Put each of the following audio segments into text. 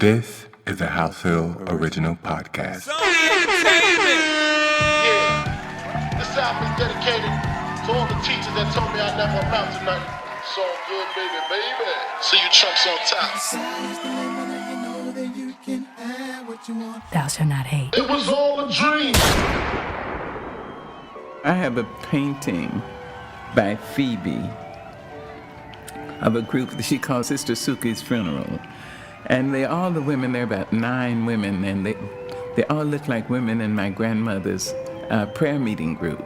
This is a HausHill original podcast. Yeah, this album is dedicated to all the teachers that told me I never amount to nothing. So good, baby, baby. See you chunks on top. Thou shalt not hate. It was all a dream. I have a painting by Phoebe of a group that she calls Sister Suki's Funeral. And all the women, there are about 9 women, and they all look like women in my grandmother's prayer meeting group.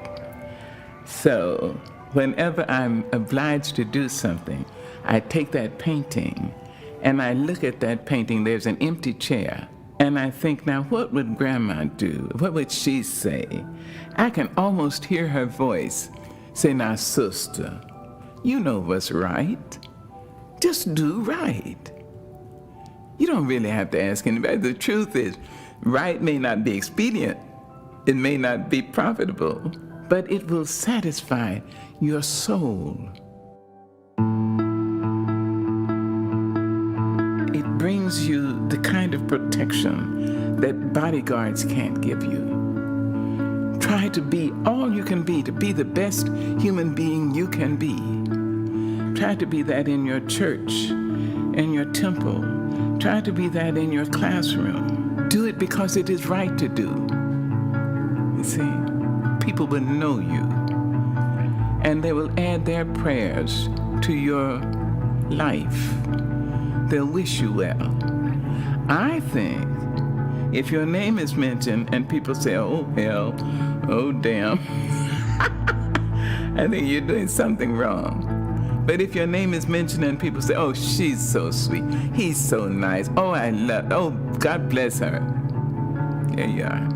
So whenever I'm obliged to do something, I take that painting and I look at that painting. There's an empty chair. And I think, now what would Grandma do? What would she say? I can almost hear her voice say, now, sister, you know what's right. Just do right. You don't really have to ask anybody. The truth is, right may not be expedient. It may not be profitable, but it will satisfy your soul. It brings you the kind of protection that bodyguards can't give you. Try to be all you can be, to be the best human being you can be. Try to be that in your church, in your temple. Try to be that in your classroom. Do it because it is right to do. You see, people will know you, and they will add their prayers to your life. They'll wish you well. I think if your name is mentioned and people say, oh, hell, oh, damn, I think you're doing something wrong. But if your name is mentioned and people say, oh, she's so sweet, he's so nice, oh, God bless her. There you are.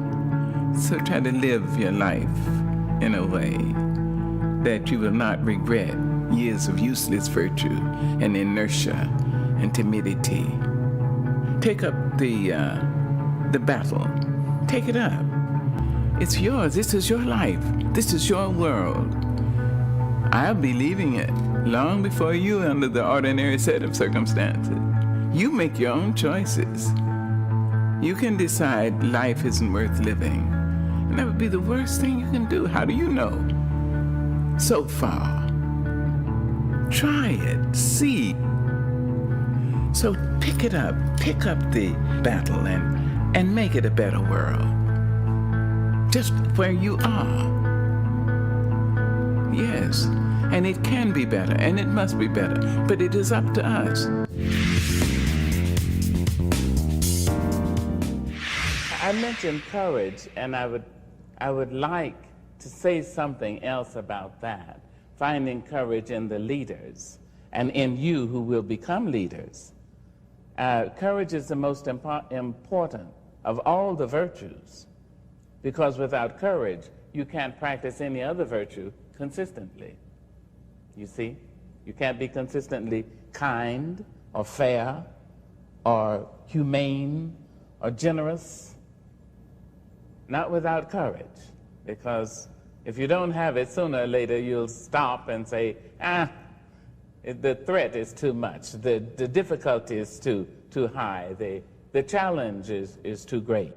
So try to live your life in a way that you will not regret years of useless virtue and inertia and timidity. Take up the battle. Take it up. It's yours. This is your life. This is your world. I'll be leaving it long before you under the ordinary set of circumstances. You make your own choices. You can decide life isn't worth living. And that would be the worst thing you can do. How do you know? So far. Try it. See. So pick it up. Pick up the battle and make it a better world. Just where you are. Yes. And it can be better, and it must be better, but it is up to us. I mentioned courage, and I would like to say something else about that. Finding courage in the leaders, and in you who will become leaders. Courage is the most important of all the virtues, because without courage, you can't practice any other virtue consistently. You see, you can't be consistently kind or fair or humane or generous, not without courage, because if you don't have it, sooner or later you'll stop and say, the threat is too much, the difficulty is too high, the challenge is too great.